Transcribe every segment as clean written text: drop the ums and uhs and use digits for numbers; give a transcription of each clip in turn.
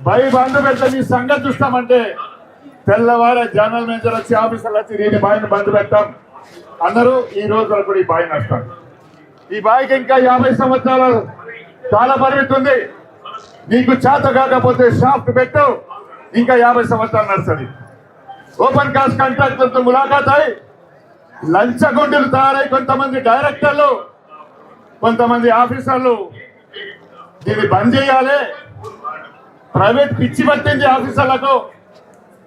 By బంధు పెట్ట మీ సంగతి చూస్తామంటే తెల్లవారే జనరల్ మేనేజర్ వచ్చి ఆఫీసర్లు వచ్చి నేను బాయిని బంధు పెట్టాం అందరూ ఈ రోజు వరకు కూడా ఈ బాయి నష్టం. ఈ బాయికి ఇంకా 50 సంవత్సరాలు చాలా పరిమితి ఉంది. నీకు చేత కాకపోతే షాఫ్ట్ పెట్టు, ఇంకా 50 సంవత్సరాలు నడుస్తుంది. ఓపెన్ కాస్ట్ కాంట్రాక్టర్తో ములాఖాత్ అయి లంచగొండలు తయారై కొంతమంది డైరెక్టర్లు కొంతమంది ఆఫీసర్లు దీన్ని బంద్ చేయాలి. ప్రైవేట్ పిచ్చి పట్టింది ఆఫీసర్లకు,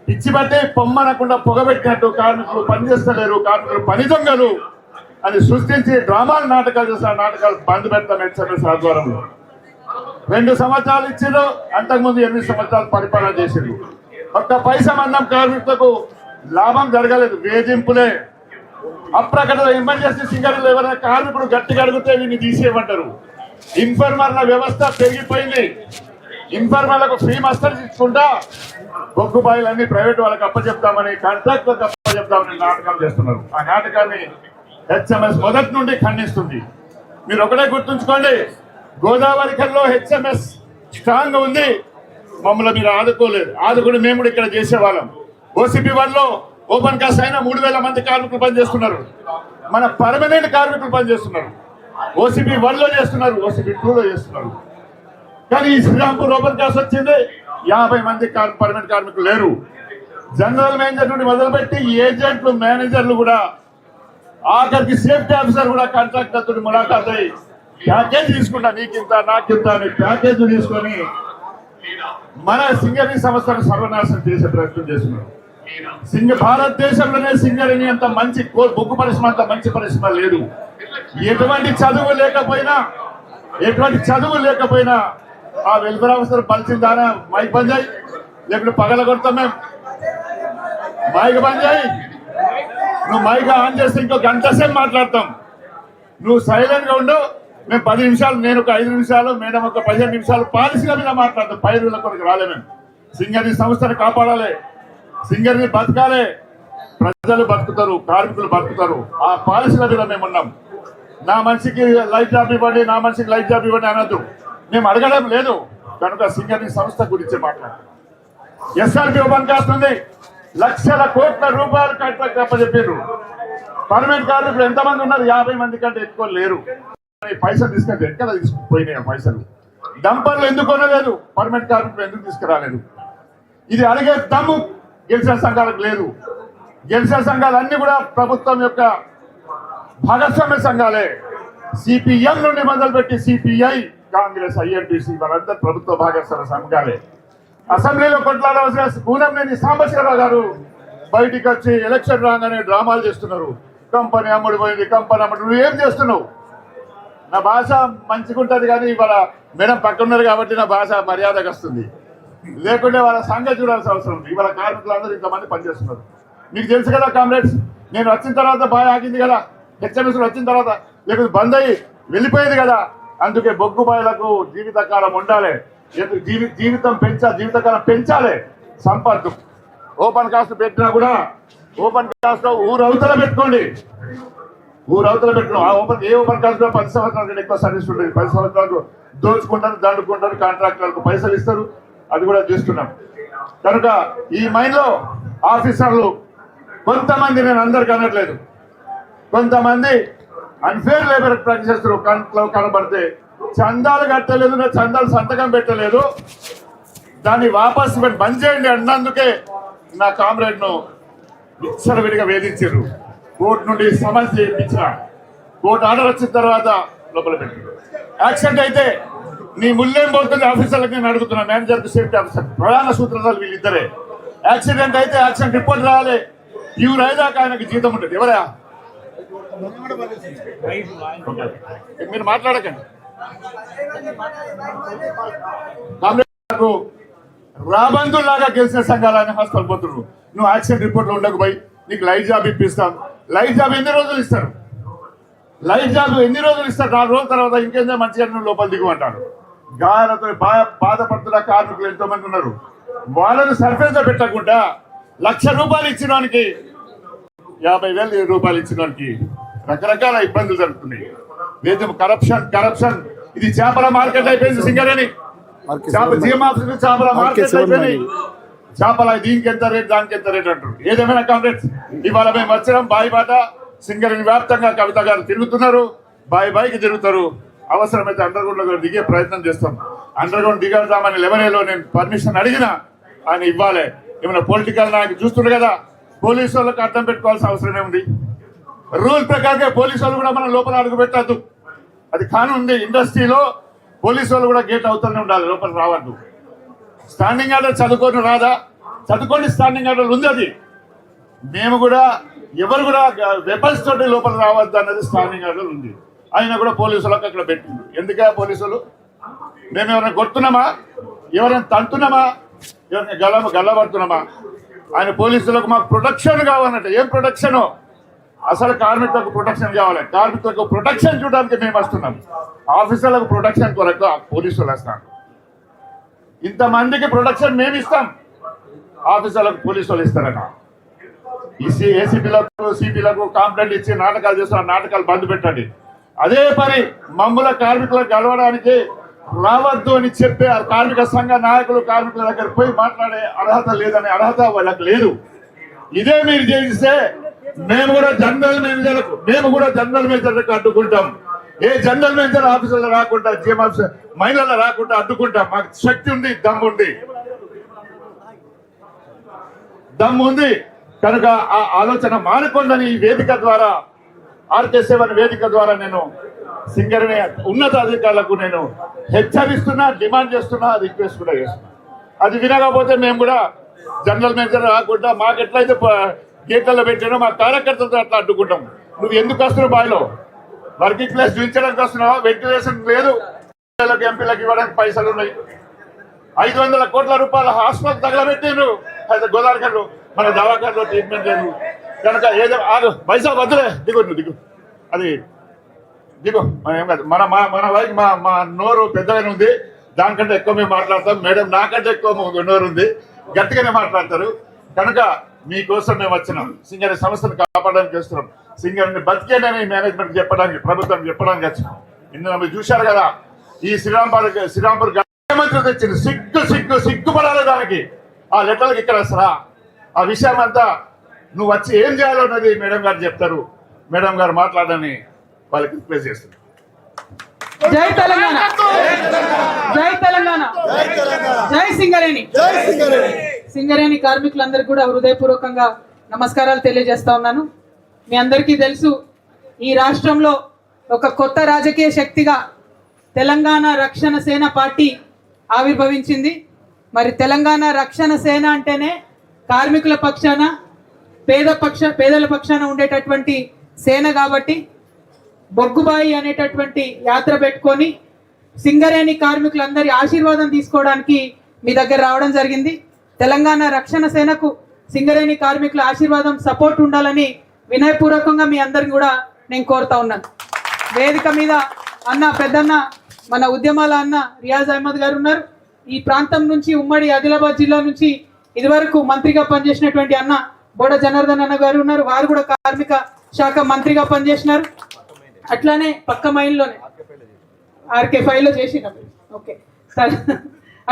పిచ్చి పట్టి పొమ్మనకుండా పొగబెట్టినట్టు కార్మికులు పనిచేస్తలేరు, కార్మికులు పని దొంగలు అని సృష్టించి డ్రామాలు నాటకాలు చేసిన నాటకాలు బంద్ పెడతాం హెచ్ఎంఎస్ ఆధ్వర్యంలో. 2 సంవత్సరాలు ఇచ్చిండ్రు, అంతకుముందు 8 సంవత్సరాలు పరిపాలన చేసిండ్రు. ఒక్క పైసా మందం కార్మికులకు లాభం జరగలేదు, వేధింపులే. అప్రకటన ఎమర్జెన్సీ సింగర్లు ఎవరైనా కార్మికుడు గట్టిగా అడిగితే వీడిని తీసేయమంటారు. ఇన్ఫర్మర్ల వ్యవస్థ పెరిగిపోయింది. ఇన్ఫర్మర్లకు ఫ్రీ మస్టర్స్ ఇచ్చుకుంటా బొగ్గు బాయిలన్నీ ప్రైవేట్ వాళ్ళకి అప్పచెప్తామని, కాంట్రాక్టులకు అప్పచెప్తామని నాటకం చేస్తున్నారు. ఆ నాటకాన్ని హెచ్ఎంఎస్ మొదటి నుండి ఖండిస్తుంది. మీరు ఒకటే గుర్తుంచుకోండి, గోదావరి కల్లో హెచ్ఎంఎస్ స్ట్రాంగ్ ఉంది, మమ్మల్ని మీరు ఆదుకోలేదు. ఆదుకుని మేము కూడా ఇక్కడ చేసేవాళ్ళం. ఓసీపీ 1లో ఓపెన్ కాస్ట్ అయినా 3000 మంది కార్మికులు పనిచేస్తున్నారు. మన పర్మనెంట్ కార్మికులు పనిచేస్తున్నారు. ఓసీపీ 1లో చేస్తున్నారు, ఓసీపీ 2లో చేస్తున్నారు. కానీ ఈ శ్రీరాంపూర్ ఓపెన్ కాస్ట్ వచ్చింది, 50 మంది పర్మనెంట్ కార్మికులు లేరు. జనరల్ మేనేజర్ నుండి మొదలుపెట్టి ఏజెంట్లు, మేనేజర్లు కూడా, ఆఖరికి సేఫ్టీ ఆఫీసర్ కూడా కాంట్రాక్టర్తో ములాఖాత్ అయ్యి ప్యాకేజ్ తీసుకుంటా, నీకింత నాకింత అని ప్యాకేజ్ తీసుకొని మన సింగరేణి సంస్థను సర్వనాశనం చేసే ప్రయత్నం చేస్తున్నారు. భారతదేశంలోనే సింగరేణి అంత మంచి బొగ్గు పరిశ్రమ అంత మంచి పరిశ్రమ లేదు. ఎటువంటి చదువు లేకపోయినా ఆ వెల్ఫేర్ ఆఫీసర్ పలిచిందానా మైక్ బంద్ చేయి, లేకపోతే పగల కొడతాం మేము. మైక్ బంద్ చేయి, నువ్వు మైక్ ఆన్ చేస్తే ఇంకో గంట సేపు మాట్లాడతాం. నువ్వు సైలెంట్ గా ఉండు. మేము 10 నిమిషాలు, నేను ఒక 5 నిమిషాలు, మేడం ఒక 15 నిమిషాలు పాలసీల మీద మాట్లాడతాం. 10 రోజుల కొరకు రాలే. మేము సింగరేణి సంస్థను కాపాడాలి, సింగరేణి బతకాలి. ప్రజలు బతుకుతారు, కార్మికులు బతుకుతారు. ఆ పాలసీల మీద మేము ఉన్నాం. నా మనిషికి లైఫ్ జాబ్ ఇవ్వండి, నా మనిషికి లైఫ్ జాబ్ ఇవ్వండి అనద్దు. మేము అడగడం లేదు కనుక సింగరేణి సంస్థ గురించి మాట్లాడతాం. ఎస్ఆర్పి ఓపెన్ కాస్ట్ ఉంది, లక్షల కోట్ల రూపాయలు కాంట్రాక్ట్ అప్పచెప్పారు. పర్మనెంట్ కార్మికులు ఎంతమంది ఉన్నారు? 50 మంది కంటే ఎక్కువ లేరు. పైసలు తీసుకుంటే ఎక్కడ తీసుకుపోయినాయి పైసలు? డంపర్లు ఎందుకు కొనలేదు? పర్మనెంట్ కార్మికులు ఎందుకు తీసుకురాలేదు? ఇది అడిగే దమ్ము గెలిచిన సంఘాలకు లేదు. గెలిచిన సంఘాలన్నీ కూడా ప్రభుత్వం యొక్క భాగస్వామ్య సంఘాలే. సిపిఎం నుండి మొదలుపెట్టి సిపిఐ, కాంగ్రెస్, ఐఎన్టీసీ వాళ్ళందరూ ప్రభుత్వ భాగస్వామ్య సంఘాలే. అసెంబ్లీలో కొట్లాడవలసిన కూనంనేని సాంబశివరావు గారు బయటికి వచ్చి ఎలక్షన్ రాగానే డ్రామాలు చేస్తున్నారు. కంపెనీ అమ్ముడు పోయింది, కంపెనీ అమ్ముడు. నువ్వు ఏం చేస్తున్నావు? నా భాష మంచిగా ఉంటుంది కానీ ఇవాళ మేడం పక్కన ఉన్నారు కాబట్టి నా భాష మర్యాదకు వస్తుంది. లేకుంటే వాళ్ళ సంగతి చూడాల్సిన అవసరం ఉంది. ఇవాళ కార్మికులందరూ ఇంతమంది పనిచేస్తున్నారు. మీకు తెలుసు కదా కామ్రేడ్స్, నేను వచ్చిన తర్వాత బాగా ఆగింది కదా, హెచ్ఎంఎస్ వచ్చిన తర్వాత, లేకపోతే బంద్ అయ్యి వెళ్ళిపోయేది కదా. అందుకే బొగ్గు బాయిలకు జీవితకాలం ఉండాలి. జీవితకాలం పెంచాలి. సంపర్కు ఓపెన్ కాస్ట్ పెట్టినా కూడా ఓపెన్ కాస్ట్ లో ఊరు అవతల పెట్టుకోండి. ఏ ఓపెన్ కాస్ట్ లో 10 సంవత్సరాల కంటే ఎక్కువ సర్వీస్ ఉంటుంది. 10 సంవత్సరాలు దోచుకుంటారు, దండుకుంటారు, కాంట్రాక్టర్లకు పైసలు ఇస్తారు. అది కూడా చేస్తున్నాం. కనుక ఈ మైన్ లో ఆఫీసర్లు కొంతమంది, నేను అందరికి అనట్లేదు, కొంతమంది అన్ఫేర్ లేబర్ ప్రాక్టీస్ చేస్తారు. కంట్లో కనబడితే చందాలు కట్టలేదు, చందాలు సంతకం పెట్టలేదు, దాన్ని వాపస్ బంద్ చేయండి అన్నందుకే నా కామ్రేడ్ ను విచ్చలవిడిగా వేధించారు. కోర్టు నుండి సమన్స్ చేయించిన, కోర్టు ఆర్డర్ వచ్చిన తర్వాత లోపల పెట్టారు. యాక్సిడెంట్ అయితే నీ ముల్లేం పోతుంది ఆఫీసర్లకు నేను అడుగుతున్నా. మేనేజర్, సేఫ్టీ ఆఫీసర్, ప్రధాన సూత్రధారులు వీళ్ళిద్దరే. యాక్సిడెంట్ అయితే యాక్సిడెంట్ రిపోర్ట్ రావాలి. ప్యూర్ అయ్యాక ఆయనకి జీతం ఉంటుంది. ఎవరా మీరు మాట్లాడకండి. రాబందుల్లాగా గెలిచిన సంఘాలని హాస్పిటల్ పోతున్నారు. నువ్వు యాక్సిడెంట్ రిపోర్ట్లో ఉండకపోయి నీకు లైఫ్ జాబ్ ఇప్పిస్తాను. లైఫ్ జాబ్ ఎన్ని రోజులు ఇస్తారు? 4 రోజుల తర్వాత ఇంకేందో మంచిగా నువ్వు లోపల దిగుమంటారు. గాయాలతో బాధపడుతున్న కార్మికులు ఎంతో మంది ఉన్నారు. వాళ్ళను సర్ఫేస్ పెట్టకుండా ₹1,00,000 ఇచ్చిన వానికి, 50,000 రూపాయలు ఇచ్చిన వానికి రకరకాల ఇబ్బందులు జరుగుతున్నాయి. కరప్షన్ ఇది చేపల మార్కెట్ అయిపోయింది సింగరేణి. జిఎం ఆఫీసులు చేపల మార్కెట్ అయిపోయినాయి. చేపల దీనికి ఎంత రేట్ దానికి ఎంత రేట్ అంటారు. ఏదేమైనా కాంగ్రెస్ ఇవాళ మేము వచ్చినాం బాయిబాట సింగరేణి వ్యాప్తంగా కవిత గారు తిరుగుతున్నారు, బాయికి తిరుగుతారు. అవసరమైతే అండర్ గ్రౌండ్ లో దిగే ప్రయత్నం చేస్తాం. అండర్ గ్రౌండ్ దిగదామని 11 నేను పర్మిషన్ అడిగినా ఆయన ఇవ్వాలి. ఏమైనా పొలిటికల్ నాయకు చూస్తుండ్రు కదా, పోలీసు వాళ్ళకి అర్థం పెట్టుకోవాల్సిన అవసరం ఏముంది? రూల్ ప్రకారంగా పోలీసు వాళ్ళు కూడా మనం లోపల అడుగు పెట్టద్దు, అది కాను ఉంది. ఇండస్ట్రీలో పోలీసు వాళ్ళు కూడా గేట్ అవుతూనే ఉండాలి, లోపల రావద్దు. స్టాండింగ్ ఆర్డర్ చదువుకొని రాదా? చదువుకోండి, స్టాండింగ్ ఆర్డర్ ఉంది. అది మేము కూడా ఎవరు కూడా వెపన్స్ తోటి లోపల రావద్దు అన్నది స్టాండింగ్ ఆర్డర్ ఉంది. ఆయన కూడా పోలీసులకు అక్కడ పెట్టిండు. ఎందుకే పోలీసులు? మేము ఎవరైనా కొడుతున్నామా, ఎవరైనా తంటున్నామా, ఎవరైనా గల్లబడుతున్నామా? ఆయన పోలీసులకు మాకు ప్రొటెక్షన్ కావాలంటే ఏం ప్రొటెక్షను? అసలు కార్మికులకు ప్రొటెక్షన్ కావాలి. కార్మికులకు ప్రొటెక్షన్ చూడడానికి మేము వస్తున్నాం. ఆఫీసర్లకు ప్రొటెక్షన్ కొరకు పోలీసులు వస్తాను. ఇంతమందికి ప్రొటెక్షన్ మేము ఇస్తాం, ఆఫీసర్లకు పోలీసులు ఇస్తారన్న. ఏసీపీలకు సిపిలకు కంప్లైంట్ ఇచ్చి నాటకాలు చేస్తున్న నాటకాలు బంద్ పెట్టండి. అదే పని మమ్ముల కార్మికులకు గెలవడానికి రావద్దు అని చెప్పే ఆ కార్మిక సంఘ నాయకులు కార్మికుల దగ్గర పోయి మాట్లాడే అర్హత లేదనే అర్హత వాళ్ళకి లేదు. ఇదే మీరు చేస్తే మేము కూడా జనరల్ మేనేజర్లకు అడ్డుకుంటాం. ఏ జనరల్ మేనేజర్ ఆఫీసులో రాకుండా జిఎం ఆఫీసర్ మహిళల్లో రాకుండా అడ్డుకుంటాం. మాకు శక్తి ఉంది, దమ్ము ఉంది కనుక ఆ ఆలోచన మానుకోండి. ఈ వేదిక ద్వారా RK7 వేదిక ద్వారా నేను సింగరేణి ఉన్నత అధికారులకు నేను హెచ్చరిస్తున్నా, డిమాండ్ చేస్తున్నా, రిక్వెస్ట్ కూడా చేస్తున్నా. అది వినకపోతే మేము కూడా జనరల్ మేనేజర్ రాకుండా మాకు ఎట్లయితే గేట్లలో పెట్టానో మా కార్యకర్తలతో అట్లా అడ్డుకుంటాం. నువ్వు ఎందుకు వస్తున్నావు? బాయిలో వర్కింగ్ ప్లేస్ చూపించడానికి వస్తున్నావా? వెంటిలేషన్ లేదు, ఎంపీలకు ఇవ్వడానికి పైసలు ఉన్నాయి. 500 కోట్ల రూపాయల హాస్పిటల్ తగలబెట్టారు అయితే గోదావరిలో, మన దవాఖానలో ట్రీట్మెంట్ లేదు కనుక ఏదో పైసా వద్దులే, దిగు అది దిగు. ఏం కాదు, మన వైపు మా నోరు పెద్దగానే ఉంది, దానికంటే ఎక్కువ మేము మాట్లాడతాం. మేడం నాకంటే ఎక్కువ నోరు ఉంది, గట్టిగానే మాట్లాడతారు. కనుక మీకోసం మేము వచ్చినాం. సింగరేణి సంస్థను కాపాడడానికి చేస్తున్నాం. సింగరేణి బతికేనని మేనేజ్మెంట్ చెప్పడానికి, ప్రభుత్వం చెప్పడానికి వచ్చినాం. ఇందులో మీరు చూశారు కదా, ఈ శ్రీరాంపూర్ ముఖ్యమంత్రి తెచ్చింది. సిగ్గుపడాలి దానికి. ఆ లెటర్లకు ఇక్కడ వస్తారా? ఆ విషయం అంతా నువ్వు వచ్చి ఏం చేయాలో అన్నది మేడం గారు చెప్తారు. మేడం గారు మాట్లాడని వాళ్ళకి రిక్వెస్ట్ చేస్తున్నారు. జై తెలంగాణ, జై తెలంగాణ, జై సింగరేణి. సింగరేణి కార్మికులందరికీ కూడా హృదయపూర్వకంగా నమస్కారాలు తెలియజేస్తా ఉన్నాను. మీ అందరికీ తెలుసు, ఈ రాష్ట్రంలో ఒక కొత్త రాజకీయ శక్తిగా తెలంగాణ రక్షణ సేన పార్టీ ఆవిర్భవించింది. మరి తెలంగాణ రక్షణ సేన అంటేనే కార్మికుల పక్షాన, పేదల పక్షాన ఉండేటటువంటి సేన కాబట్టి బొగ్గుబాయి అనేటటువంటి యాత్ర పెట్టుకొని సింగరేణి కార్మికులందరి ఆశీర్వాదం తీసుకోవడానికి మీ దగ్గర రావడం జరిగింది. తెలంగాణ రక్షణ సేనకు సింగరేణి కార్మికుల ఆశీర్వాదం, సపోర్ట్ ఉండాలని వినయపూర్వకంగా మీ అందరిని కూడా నేను కోరుతా ఉన్నాను. వేదిక మీద అన్న, పెద్దన్న, మన ఉద్యమాల అన్న రియాజ్ అహ్మద్ గారు ఉన్నారు. ఈ ప్రాంతం నుంచి, ఉమ్మడి ఆదిలాబాద్ జిల్లా నుంచి ఇదివరకు మంత్రిగా పనిచేసినటువంటి అన్న బోడ జనార్దన్ అన్న గారు ఉన్నారు. వారు కూడా కార్మిక శాఖ మంత్రిగా పనిచేసినారు. అట్లానే పక్క మైన్లోనే RK5లో చేసినారు. ఓకే,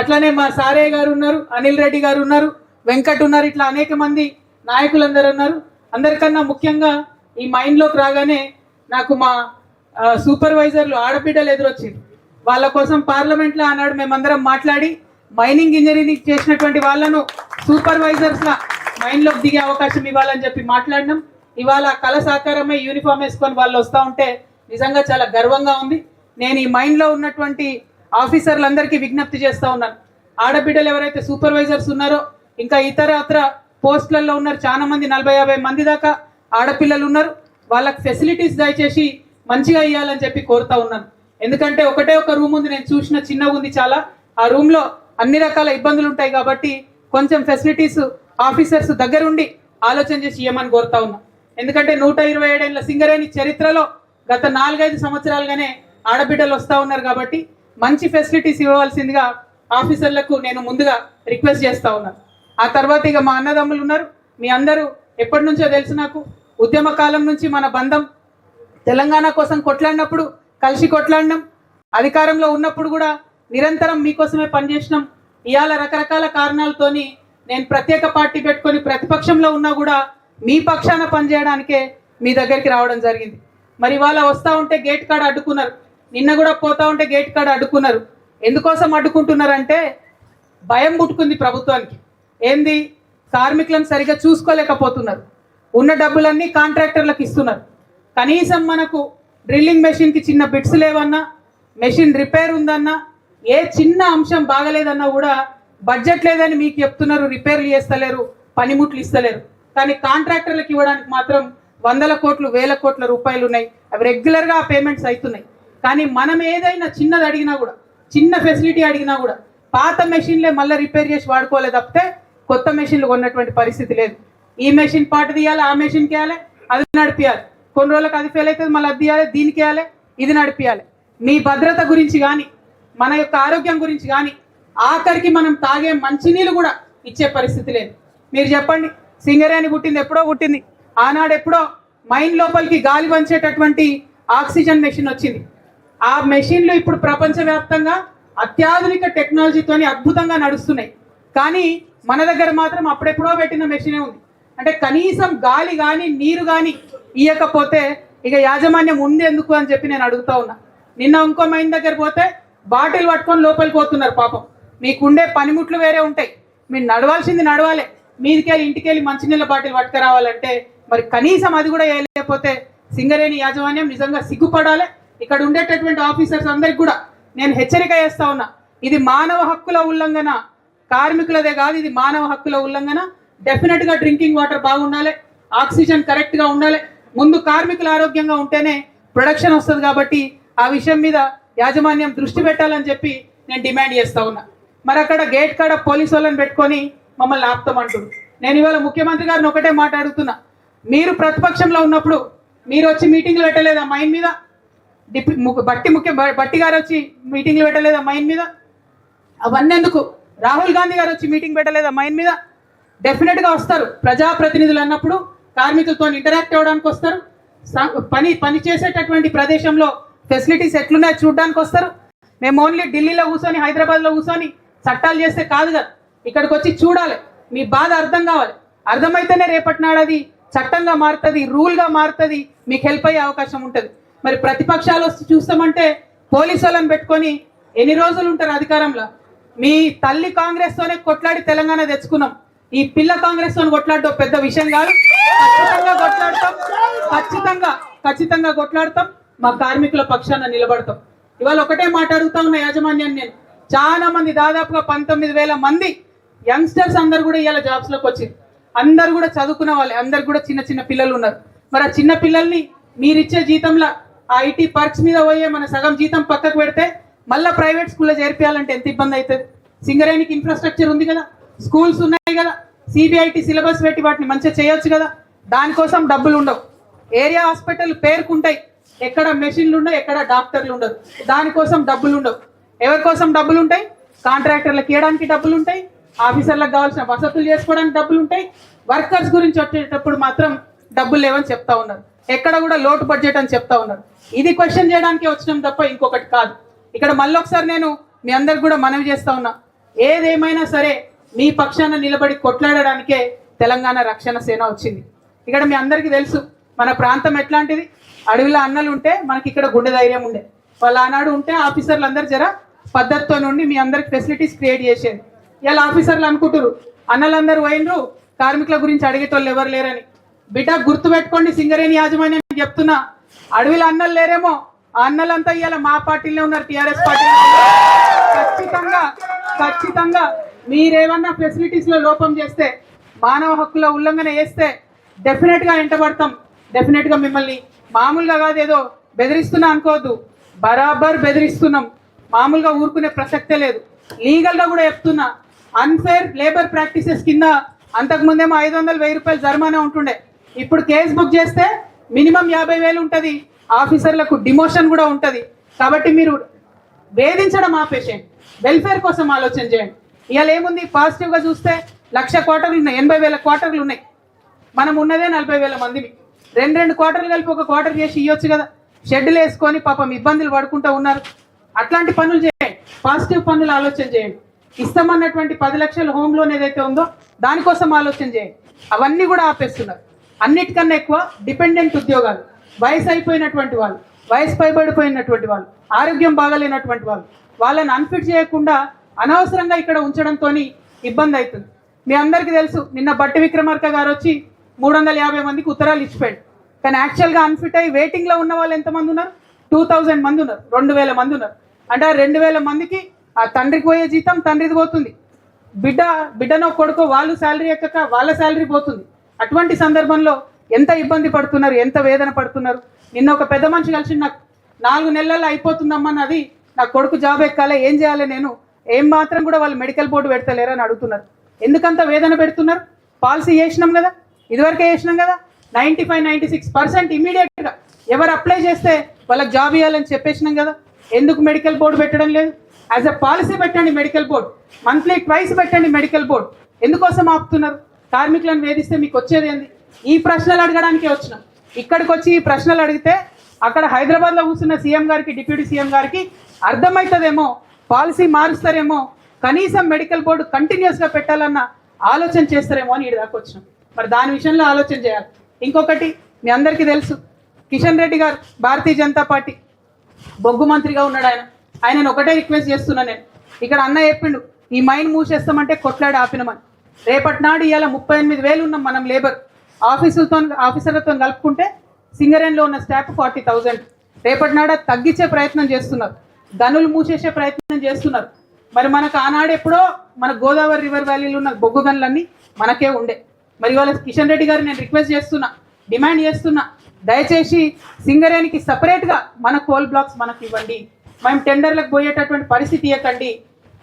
అట్లానే మా సారయ్య గారు ఉన్నారు, అనిల్ రెడ్డి గారు ఉన్నారు, వెంకట్ ఉన్నారు. ఇట్లా అనేక మంది నాయకులందరూ ఉన్నారు. అందరికన్నా ముఖ్యంగా ఈ మైన్లోకి రాగానే నాకు మా సూపర్వైజర్లు ఆడబిడ్డలు ఎదురొచ్చింది. వాళ్ళ కోసం పార్లమెంట్లో ఆనాడు మేమందరం మాట్లాడి మైనింగ్ ఇంజనీరింగ్ చేసినటువంటి వాళ్ళను సూపర్వైజర్స్లా మైన్లోకి దిగే అవకాశం ఇవ్వాలని చెప్పి మాట్లాడినాం. ఇవాళ కళ సాకారమే యూనిఫామ్ వేసుకొని వాళ్ళు వస్తూ ఉంటే నిజంగా చాలా గర్వంగా ఉంది. నేను ఈ మైన్లో ఉన్నటువంటి ఆఫీసర్లందరికీ విజ్ఞప్తి చేస్తూ ఉన్నాను. ఆడబిడ్డలు ఎవరైతే సూపర్వైజర్స్ ఉన్నారో, ఇంకా ఇతర పోస్టులలో ఉన్నారు, చాలా మంది 40-50 మంది దాకా ఆడపిల్లలు ఉన్నారు. వాళ్ళకి ఫెసిలిటీస్ దయచేసి మంచిగా ఇవ్వాలని చెప్పి కోరుతా ఉన్నాను. ఎందుకంటే ఒకటే ఒక రూమ్ ఉంది, నేను చూసిన, చిన్నగా ఉంది చాలా. ఆ రూమ్లో అన్ని రకాల ఇబ్బందులు ఉంటాయి కాబట్టి కొంచెం ఫెసిలిటీస్ ఆఫీసర్స్ దగ్గరుండి ఆలోచన చేసి ఇవ్వమని కోరుతా ఉన్నా. ఎందుకంటే 127 ఏళ్ల సింగరేణి చరిత్రలో గత 4-5 సంవత్సరాలుగానే ఆడబిడ్డలు వస్తూ ఉన్నారు కాబట్టి మంచి ఫెసిలిటీస్ ఇవ్వవలసిందిగా ఆఫీసర్లకు నేను ముందుగా రిక్వెస్ట్ చేస్తూ ఉన్నాను. ఆ తర్వాత ఇక మా అన్నదమ్ములు ఉన్నారు. మీ అందరూ ఎప్పటి నుంచో తెలుసు నాకు, ఉద్యమ కాలం నుంచి మన బంధం. తెలంగాణ కోసం కొట్లాడినప్పుడు కలిసి కొట్లాడినాం, అధికారంలో ఉన్నప్పుడు కూడా నిరంతరం మీకోసమే పనిచేసినాం. ఇవాళ రకరకాల కారణాలతోని నేను ప్రత్యేక పార్టీ పెట్టుకొని ప్రతిపక్షంలో ఉన్నా కూడా మీ పక్షాన పనిచేయడానికే మీ దగ్గరికి రావడం జరిగింది. మరి ఇవాళ వస్తూ ఉంటే గేట్ కాడ అడ్డుకున్నారు, నిన్న కూడా పోతా ఉంటే గేట్ కాడ అడ్డుకున్నారు. ఎందుకోసం అడ్డుకుంటున్నారంటే భయం పుట్టుకుంది ప్రభుత్వానికి. ఏంది, కార్మికులను సరిగా చూసుకోలేకపోతున్నారు, ఉన్న డబ్బులన్నీ కాంట్రాక్టర్లకు ఇస్తున్నారు. కనీసం మనకు డ్రిల్లింగ్ మెషిన్కి చిన్న బిట్స్ లేవన్నా, మెషిన్ రిపేర్ ఉందన్నా, ఏ చిన్న అంశం బాగలేదన్నా కూడా బడ్జెట్ లేదని మీకు చెప్తున్నారు, రిపేర్లు చేస్తలేరు, పనిముట్లు ఇస్తలేరు. కానీ కాంట్రాక్టర్లకు ఇవ్వడానికి మాత్రం వందల కోట్లు వేల కోట్ల రూపాయలు ఉన్నాయి. అవి రెగ్యులర్గా ఆ పేమెంట్స్ అవుతున్నాయి. కానీ మనం ఏదైనా చిన్నది అడిగినా కూడా, చిన్న ఫెసిలిటీ అడిగినా కూడా పాత మెషిన్లే మళ్ళీ రిపేర్ చేసి వాడుకోలేదు తప్పితే కొత్త మెషిన్లు కొన్నటువంటి పరిస్థితి లేదు. ఈ మెషిన్ పాటు తీయాలి, ఆ మెషిన్కి వేయాలి, అది నడిపియాలి, కొన్ని రోజులకు అది ఫెయిల్ అవుతుంది, మళ్ళీ అది తీయాలి, దీనికి వేయాలి, ఇది నడిపియాలి. మీ భద్రత గురించి కానీ, మన యొక్క ఆరోగ్యం గురించి కానీ, ఆఖరికి మనం తాగే మంచినీళ్ళు కూడా ఇచ్చే పరిస్థితి లేదు. మీరు చెప్పండి, సింగరేణి పుట్టింది ఎప్పుడో పుట్టింది, ఆనాడు ఎప్పుడో మైన్ లోపలికి గాలి వంచేటటువంటి ఆక్సిజన్ మెషిన్ వచ్చింది. ఆ మెషిన్లు ఇప్పుడు ప్రపంచవ్యాప్తంగా అత్యాధునిక టెక్నాలజీతోని అద్భుతంగా నడుస్తున్నాయి. కానీ మన దగ్గర మాత్రం అప్పుడెప్పుడో పెట్టిన మెషినే ఉంది. అంటే కనీసం గాలి కానీ నీరు కానీ ఇవ్వకపోతే ఇక యాజమాన్యం ఉంది ఎందుకు అని చెప్పి నేను అడుగుతా ఉన్నా. నిన్న ఇంకో మైన్ దగ్గర పోతే బాటిల్ పట్టుకొని లోపలికి పోతున్నారు. పాపం మీకుండే పనిముట్లు వేరే ఉంటాయి, మీరు నడవాల్సింది నడవాలి, మీదికెళ్ళి ఇంటికెళ్ళి మంచినీళ్ళ బాటిల్ పట్టుకురావాలంటే మరి కనీసం అది కూడా వేయలేకపోతే సింగరేణి యాజమాన్యం నిజంగా సిగ్గుపడాలి. ఇక్కడ ఉండేటటువంటి ఆఫీసర్స్ అందరికి కూడా నేను హెచ్చరిక చేస్తా ఉన్నా, ఇది మానవ హక్కుల ఉల్లంఘన, కార్మికులదే కాదు, ఇది మానవ హక్కుల ఉల్లంఘన. డెఫినెట్గా డ్రింకింగ్ వాటర్ బాగుండాలి, ఆక్సిజన్ కరెక్ట్గా ఉండాలి. ముందు కార్మికులు ఆరోగ్యంగా ఉంటేనే ప్రొడక్షన్ వస్తుంది. కాబట్టి ఆ విషయం మీద యాజమాన్యం దృష్టి పెట్టాలని చెప్పి నేను డిమాండ్ చేస్తా ఉన్నా. మరి అక్కడ గేట్ కాడ పోలీసు వాళ్ళని పెట్టుకొని మమ్మల్ని ఆపుతామంటారు. నేను ఇవాళ ముఖ్యమంత్రి గారిని ఒకటే మాట అడుగుతున్నా, మీరు ప్రతిపక్షంలో ఉన్నప్పుడు మీరు వచ్చి మీటింగ్లు పెట్టలేదా మైన్ మీద? బట్టి గారు వచ్చి మీటింగ్లు పెట్టలేదా మైన్ మీద? అవన్నీ ఎందుకు? రాహుల్ గాంధీ గారు వచ్చి మీటింగ్ పెట్టలేదా మైన్ మీద? డెఫినెట్గా వస్తారు. ప్రజాప్రతినిధులు అన్నప్పుడు కార్మికులతో ఇంటరాక్ట్ అవ్వడానికి వస్తారు. పని చేసేటటువంటి ప్రదేశంలో ఫెసిలిటీస్ ఎట్లున్నాయో చూడడానికి వస్తారు. మేము ఓన్లీ ఢిల్లీలో కూర్చొని, హైదరాబాద్లో కూర్చొని చట్టాలు చేస్తే కాదు కదా, ఇక్కడికి వచ్చి చూడాలి, మీ బాధ అర్థం కావాలి. అర్థమైతేనే రేపటి నాడు అది చట్టంగా మారుతుంది, రూల్గా మారుతుంది, మీకు హెల్ప్ అయ్యే అవకాశం ఉంటుంది. మరి ప్రతిపక్షాలు వచ్చి చూస్తామంటే పోలీసు వాళ్ళని పెట్టుకొని ఎన్ని రోజులు ఉంటారు అధికారంలో? మీ తల్లి కాంగ్రెస్తోనే కొట్లాడి తెలంగాణ తెచ్చుకున్నాం. ఈ పిల్ల కాంగ్రెస్తో కొట్లాడటం పెద్ద విషయం కాదు. ఖచ్చితంగా కొట్లాడతాం, ఖచ్చితంగా కొట్లాడతాం, మా కార్మికుల పక్షాన నిలబడతాం. ఇవాళ ఒకటే మాట్లాడుతూ ఉన్న యాజమాన్యాన్ని నేను, చాలా మంది దాదాపుగా 19,000 మంది యంగ్స్టర్స్ అందరు కూడా ఇవాళ జాబ్స్లోకి వచ్చారు. అందరు కూడా చదువుకున్న వాళ్ళే, అందరు కూడా చిన్న చిన్న పిల్లలు ఉన్నారు. మరి ఆ చిన్న పిల్లల్ని మీరిచ్చే జీతంలో ఆ ఐటీ పార్క్స్ మీద పోయే మన సగం జీతం పక్కకు పెడితే మళ్ళీ ప్రైవేట్ స్కూల్లో చేర్పియాలంటే ఎంత ఇబ్బంది అవుతుంది? సింగరేణికి ఇన్ఫ్రాస్ట్రక్చర్ ఉంది కదా, స్కూల్స్ ఉన్నాయి కదా, సిబిఐటి సిలబస్ పెట్టి వాటిని మంచిగా చేయొచ్చు కదా. దానికోసం డబ్బులు ఉండవు. ఏరియా హాస్పిటల్ పేరుకుంటాయి, ఎక్కడ మెషిన్లు ఉండవు, ఎక్కడ డాక్టర్లు ఉండరు. దానికోసం డబ్బులు ఉండవు. ఎవరి కోసం డబ్బులు ఉంటాయి? కాంట్రాక్టర్లకు ఇవ్వడానికి డబ్బులు ఉంటాయి, ఆఫీసర్లకు కావాల్సిన వసతులు చేసుకోవడానికి డబ్బులు ఉంటాయి. వర్కర్స్ గురించి వచ్చేటప్పుడు మాత్రం డబ్బులు లేవని చెప్తా ఉన్నారు. ఎక్కడ కూడా లోటు బడ్జెట్ అని చెప్తా ఉన్నారు. ఇది క్వశ్చన్ చేయడానికి వచ్చినాం తప్ప ఇంకొకటి కాదు. ఇక్కడ మళ్ళీ ఒకసారి నేను మీ అందరికి కూడా మనవి చేస్తా ఉన్నా, ఏదేమైనా సరే మీ పక్షాన నిలబడి కొట్లాడడానికే తెలంగాణ రక్షణ సేన వచ్చింది. ఇక్కడ మీ అందరికీ తెలుసు మన ప్రాంతం ఎట్లాంటిది. అడవిలో అన్నలు ఉంటే మనకి ఇక్కడ గుండె ధైర్యం ఉండే. వాళ్ళు ఆనాడు ఉంటే ఆఫీసర్లు అందరు జర పద్ధతితో నుండి మీ అందరికి ఫెసిలిటీస్ క్రియేట్ చేసేది. ఇలా ఆఫీసర్లు అనుకుంటారు అన్నలందరూ పోయినరు, కార్మికుల గురించి అడిగేటోళ్ళు ఎవరు లేరని. బిడ్డ గుర్తుపెట్టుకోండి, సింగరేణి యాజమాన్యం చెప్తున్నా, అడవిలో అన్నలు లేరేమో, ఆ అన్నలంతా ఇవాళ మా పార్టీలో ఉన్నారు, టీఆర్ఎస్ పార్టీలో. ఖచ్చితంగా మీరేమన్నా ఫెసిలిటీస్ లో లోపం చేస్తే, మానవ హక్కుల ఉల్లంఘన చేస్తే డెఫినెట్గా వెంటబడతాం. డెఫినెట్గా మిమ్మల్ని మామూలుగా కాదు ఏదో బెదిరిస్తున్నా అనుకోవద్దు, బరాబర్ బెదిరిస్తున్నాం. మామూలుగా ఊరుకునే ప్రసక్తే లేదు. లీగల్గా కూడా చెప్తున్నా, అన్ఫేర్ లేబర్ ప్రాక్టీసెస్ కింద అంతకుముందేమో 500,000 రూపాయలు జరిమానా ఉంటుండే. ఇప్పుడు కేసు బుక్ చేస్తే మినిమం 50,000 ఉంటుంది, ఆఫీసర్లకు డిమోషన్ కూడా ఉంటుంది. కాబట్టి మీరు వేధించడం ఆపేసేయండి, వెల్ఫేర్ కోసం ఆలోచన చేయండి. ఇవాళ ఏముంది, పాజిటివ్గా చూస్తే 1,00,000 క్వార్టర్లు ఉన్నాయి, 80,000 క్వార్టర్లు ఉన్నాయి. మనం ఉన్నదే 40,000 మందిని. 2 క్వార్టర్లు కలిపి ఒక క్వార్టర్ చేసి ఇవ్వచ్చు కదా. షెడ్యూల్ వేసుకొని పాపం ఇబ్బందులు పడుకుంటూ ఉన్నారు. అట్లాంటి పనులు చేయండి. పాజిటివ్ పనులు ఆలోచన చేయండి. ఇస్తామన్నటువంటి 10 లక్షల హోమ్ లోన్ ఏదైతే ఉందో దానికోసం ఆలోచన చేయండి. అవన్నీ కూడా ఆపేస్తున్నారు. అన్నిటికన్నా ఎక్కువ డిపెండెంట్ ఉద్యోగాలు, వయసు అయిపోయినటువంటి వాళ్ళు, వయసు పైబడిపోయినటువంటి వాళ్ళు, ఆరోగ్యం బాగాలేనటువంటి వాళ్ళు, వాళ్ళని అన్ఫిట్ చేయకుండా అనవసరంగా ఇక్కడ ఉంచడంతో ఇబ్బంది అవుతుంది. మీ అందరికీ తెలుసు, నిన్న బట్టి విక్రమార్క గారు వచ్చి 350 మందికి ఉత్తరాలు ఇచ్చిపోయాడు. కానీ యాక్చువల్గా అన్ఫిట్ అయ్యి వెయిటింగ్లో ఉన్న వాళ్ళు ఎంతమంది ఉన్నారు? 2000 మంది ఉన్నారు, 2000 మంది ఉన్నారు. అంటే 2000 మందికి ఆ తండ్రికి పోయే జీతం తండ్రిది పోతుంది, బిడ్డనో కొడుకో వాళ్ళు శాలరీ ఎక్కక వాళ్ళ శాలరీ పోతుంది. అటువంటి సందర్భంలో ఎంత ఇబ్బంది పడుతున్నారు, ఎంత వేదన పడుతున్నారు. నిన్న ఒక పెద్ద మనిషి కలిసి నాకు 4 నెలల్లో అయిపోతుందమ్మా నాది, నా కొడుకు జాబ్ ఎక్కాలి, ఏం చేయాలి నేను, ఏం మాత్రం కూడా వాళ్ళు మెడికల్ బోర్డు పెడతలేరు అని అడుగుతున్నారు. ఎందుకంత వేదన పెడుతున్నారు? పాలసీ చేసినాం కదా, ఇదివరకే చేసినాం కదా. 95-96% ఇమీడియట్గా ఎవరు అప్లై చేస్తే వాళ్ళకి జాబ్ ఇవ్వాలని చెప్పేసినాం కదా. ఎందుకు మెడికల్ బోర్డు పెట్టడం లేదు? యాజ్ ఎ పాలసీ పెట్టండి మెడికల్ బోర్డు, మంత్లీ ట్వైస్ పెట్టండి మెడికల్ బోర్డు. ఎందుకోసం ఆపుతున్నారు? కార్మికులను వేధిస్తే మీకు వచ్చేది ఏంది? ఈ ప్రశ్నలు అడగడానికే వచ్చినాం. ఇక్కడికి వచ్చి ఈ ప్రశ్నలు అడిగితే అక్కడ హైదరాబాద్లో కూర్చున్న సీఎం గారికి, డిప్యూటీ సీఎం గారికి అర్థమవుతుందేమో, పాలసీ మారుస్తారేమో, కనీసం మెడికల్ బోర్డు కంటిన్యూస్గా పెట్టాలన్న ఆలోచన చేస్తారేమో అని దాకా వచ్చినాం. మరి దాని విషయంలో ఆలోచన చేయాలి. ఇంకొకటి మీ అందరికీ తెలుసు, కిషన్ రెడ్డి గారు భారతీయ జనతా పార్టీ బొగ్గు మంత్రిగా ఉన్నాడు. ఆయనను ఒకటే రిక్వెస్ట్ చేస్తున్నా నేను. ఇక్కడ అన్న చెప్పిండు ఈ మైన్ మూసేస్తామంటే కొట్లాడి ఆపినమని. రేపటి నాడు ఇవాళ 38,000 ఉన్నాం మనం లేబర్. ఆఫీసర్లతో కలుపుకుంటే సింగరేణిలో ఉన్న స్టాఫ్ 40,000. రేపటి నాడు తగ్గించే ప్రయత్నం చేస్తున్నారు, గనులు మూసేసే ప్రయత్నం చేస్తున్నారు. మరి మనకు ఆనాడు ఎప్పుడో మన గోదావరి రివర్ వ్యాలీలో ఉన్న బొగ్గు గనులన్నీ మనకే ఉండే. మరి వాళ్ళ కిషన్ రెడ్డి గారు నేను రిక్వెస్ట్ చేస్తున్నా, డిమాండ్ చేస్తున్నా, దయచేసి సింగరేణికి సపరేట్గా మన కోల్ బ్లాక్స్ మనకు ఇవ్వండి. మేము టెండర్లకు పోయేటటువంటి పరిస్థితి ఇవ్వకండి,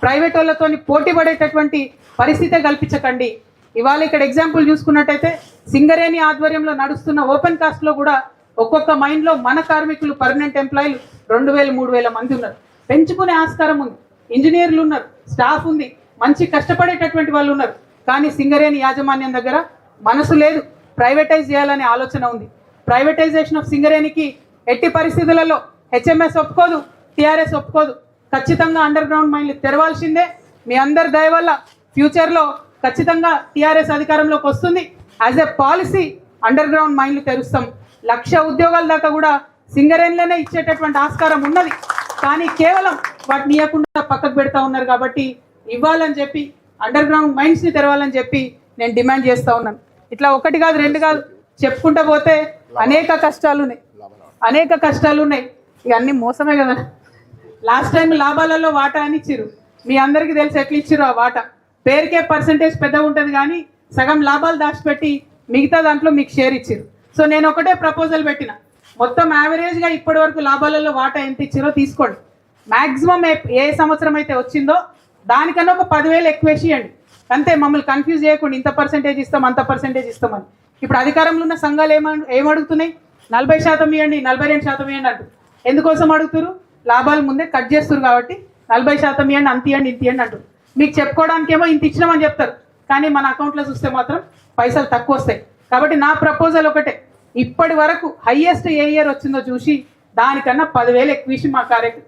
ప్రైవేట్ వాళ్ళతో పోటీ పడేటటువంటి పరిస్థితే కల్పించకండి. ఇవాళ ఇక్కడ ఎగ్జాంపుల్ చూసుకున్నట్టయితే సింగరేణి ఆధ్వర్యంలో నడుస్తున్న ఓపెన్ కాస్ట్లో కూడా ఒక్కొక్క మైన్లో మన కార్మికులు పర్మనెంట్ ఎంప్లాయీలు 2,000-3,000 మంది ఉన్నారు. పెంచుకునే ఆస్కారం ఉంది, ఇంజనీర్లు ఉన్నారు, స్టాఫ్ ఉంది, మంచి కష్టపడేటటువంటి వాళ్ళు ఉన్నారు. కానీ సింగరేణి యాజమాన్యం దగ్గర మనసు లేదు, ప్రైవేటైజ్ చేయాలనే ఆలోచన ఉంది. ప్రైవేటైజేషన్ ఆఫ్ సింగరేణికి ఎట్టి పరిస్థితులలో హెచ్ఎంఎస్ ఒప్పుకోదు, టీఆర్ఎస్ ఒప్పుకోదు. ఖచ్చితంగా అండర్ గ్రౌండ్ మైన్లు తెరవాల్సిందే. మీ అందరి దయ వల్ల ఫ్యూచర్లో ఖచ్చితంగా టీఆర్ఎస్ అధికారంలోకి వస్తుంది. As a policy underground మైన్లు తెరుస్తాం. 1,00,000 ఉద్యోగాల దాకా కూడా సింగరేణిలోనే ఇచ్చేటటువంటి ఆస్కారం ఉన్నది. కానీ కేవలం వాటిని ఇవ్వకుండా పక్కకు పెడతా ఉన్నారు. కాబట్టి ఇవ్వాలని చెప్పి అండర్ గ్రౌండ్ మైన్స్ని తెరవాలని చెప్పి నేను డిమాండ్ చేస్తూ ఉన్నాను. ఇట్లా 1 కాదు 2 కాదు చెప్పుకుంటూ పోతే అనేక కష్టాలు ఉన్నాయి. ఇక అన్ని మోసమే కదా. లాస్ట్ టైం లాభాలలో వాటా అని ఇచ్చిర్రు, మీ అందరికీ తెలిసి ఎట్లా ఇచ్చిర్రు. ఆ వాటా పేరుకే పర్సంటేజ్ పెద్దగా ఉంటుంది కానీ సగం లాభాలు దాచిపెట్టి మిగతా దాంట్లో మీకు షేర్ ఇచ్చిర్రు. సో నేను ఒకటే ప్రపోజల్ పెట్టిన, మొత్తం యావరేజ్గా ఇప్పటి వరకు లాభాలలో వాటా ఎంత ఇచ్చిరో తీసుకోండి. మ్యాక్సిమం ఏ సంవత్సరం అయితే వచ్చిందో దానికన్నా ఒక 10,000 ఎక్కువ వేసియండి అంతే. మమ్మల్ని కన్ఫ్యూజ్ చేయకుండా ఇంత పర్సెంటేజ్ ఇస్తాం అంత పర్సెంటేజ్ ఇస్తామని. ఇప్పుడు అధికారంలో ఉన్న సంఘాలు ఏమడుగుతున్నాయి? 40% ఇవ్వండి, 42% ఇవ్వండి అంటారు. ఎందుకోసం అడుగుతారు? లాభాలు ముందే కట్ చేస్తారు కాబట్టి 40% ఇవ్వండి, అంత ఇవ్వండి, ఇంత ఇవ్వండి అంటారు. మీకు చెప్పుకోవడానికేమో ఇంత ఇచ్చినామని చెప్తారు, కానీ మన అకౌంట్లో చూస్తే మాత్రం పైసలు తక్కువ వస్తాయి. కాబట్టి నా ప్రపోజల్ ఒకటే, ఇప్పటి వరకు హైయెస్ట్ ఏ ఇయర్ వచ్చిందో చూసి దానికన్నా 10,000 ఎక్కువ ఇచ్చి మా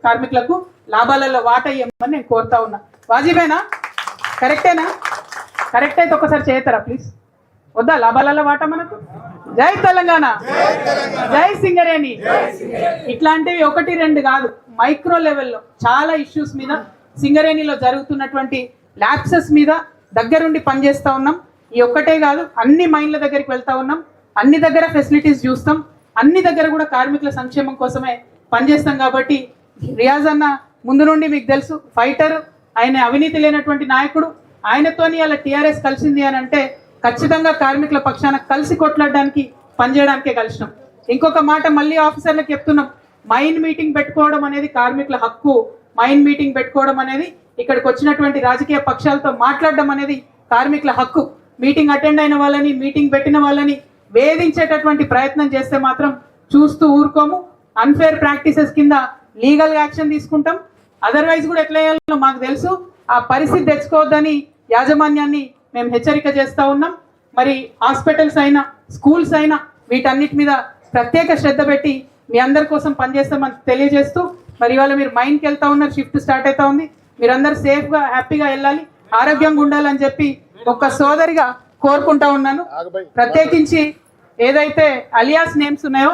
కార్మికులకు లాభాలలో వాటా ఇవ్వమని నేను కోరుతా ఉన్నా. వాజిబేనా? కరెక్టేనా? కరెక్ట్ అయితే ఒకసారి చేస్తారా ప్లీజ్? వద్దా లాభాలలో వాటా మనకు? జై తెలంగాణ, జై సింగరేణి. ఇట్లాంటివి 1-2 కాదు, మైక్రో లెవెల్లో చాలా ఇష్యూస్ మీద సింగరేణిలో జరుగుతున్నటువంటి ల్యాప్సెస్ మీద దగ్గరుండి పనిచేస్తూ ఉన్నాం. ఈ ఒక్కటే కాదు, అన్ని మైన్ల దగ్గరికి వెళ్తా ఉన్నాం, అన్ని దగ్గర ఫెసిలిటీస్ చూస్తాం, అన్ని దగ్గర కూడా కార్మికుల సంక్షేమం కోసమే పనిచేస్తాం. కాబట్టి రియాజ్ అన్న ముందు నుండి మీకు తెలుసు ఫైటర్, ఆయన అవినీతి లేనటువంటి నాయకుడు. ఆయనతోని అలా టీఆర్ఎస్ కలిసింది అని అంటే ఖచ్చితంగా కార్మికుల పక్షాన కలిసి కొట్లాడడానికి పనిచేయడానికే కలిసినాం. ఇంకొక మాట మళ్ళీ ఆఫీసర్లకు చెప్తున్నాం, మైన్ మీటింగ్ పెట్టుకోవడం అనేది కార్మికుల హక్కు. మైన్ మీటింగ్ పెట్టుకోవడం అనేది, ఇక్కడికి వచ్చినటువంటి రాజకీయ పక్షాలతో మాట్లాడడం అనేది కార్మికుల హక్కు. మీటింగ్ అటెండ్ అయిన వాళ్ళని, మీటింగ్ పెట్టిన వాళ్ళని వేధించేటటువంటి ప్రయత్నం చేస్తే మాత్రం చూస్తూ ఊరుకోము. అన్ఫేర్ ప్రాక్టీసెస్ కింద లీగల్ యాక్షన్ తీసుకుంటాం. అదర్వైజ్ కూడా ఎట్లా చేయాలో మాకు తెలుసు. ఆ పరిస్థితి తెచ్చుకోవద్దని యాజమాన్యాన్ని మేము హెచ్చరిక చేస్తూ ఉన్నాం. మరి హాస్పిటల్స్ అయినా, స్కూల్స్ అయినా వీటన్నిటి మీద ప్రత్యేక శ్రద్ధ పెట్టి మీ అందరి కోసం పనిచేస్తామని తెలియజేస్తూ, మరి ఇవాళ మీరు మైన్కి వెళ్తా ఉన్నారు, షిఫ్ట్ స్టార్ట్ అవుతా ఉంది. మీరందరూ సేఫ్గా హ్యాపీగా వెళ్ళాలి, ఆరోగ్యంగా ఉండాలని చెప్పి ఒక సోదరిగా కోరుకుంటా ఉన్నాను. ప్రత్యేకించి ఏదైతే అలియాస్ నేమ్స్ ఉన్నాయో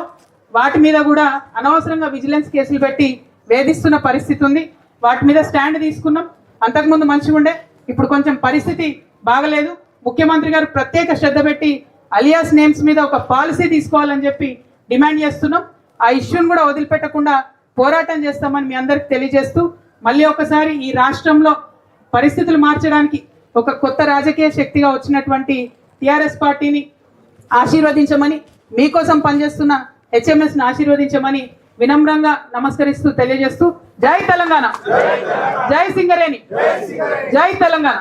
వాటి మీద కూడా అనవసరంగా విజిలెన్స్ కేసులు పెట్టి వేధిస్తున్న పరిస్థితి ఉంది. వాటి మీద స్టాండ్ తీసుకున్నాం. అంతకుముందు మంచిగా ఉండే, ఇప్పుడు కొంచెం పరిస్థితి బాగలేదు. ముఖ్యమంత్రి గారు ప్రత్యేక శ్రద్ధ పెట్టి అలియాస్ నేమ్స్ మీద ఒక పాలసీ తీసుకోవాలని చెప్పి డిమాండ్ చేస్తున్నాం. ఆ ఇష్యూని కూడా వదిలిపెట్టకుండా పోరాటం చేస్తామని మీ అందరికి తెలియజేస్తూ, మళ్ళీ ఒకసారి ఈ రాష్ట్రంలో పరిస్థితులు మార్చడానికి ఒక కొత్త రాజకీయ శక్తిగా వచ్చినటువంటి టిఆర్ఎస్ పార్టీని ఆశీర్వదించమని, మీకోసం పనిచేస్తున్న హెచ్ఎంఎస్ని ఆశీర్వదించమని వినమ్రంగా నమస్కరిస్తూ తెలియజేస్తూ, జై తెలంగాణ, జై సింగరేణి, జై తెలంగాణ.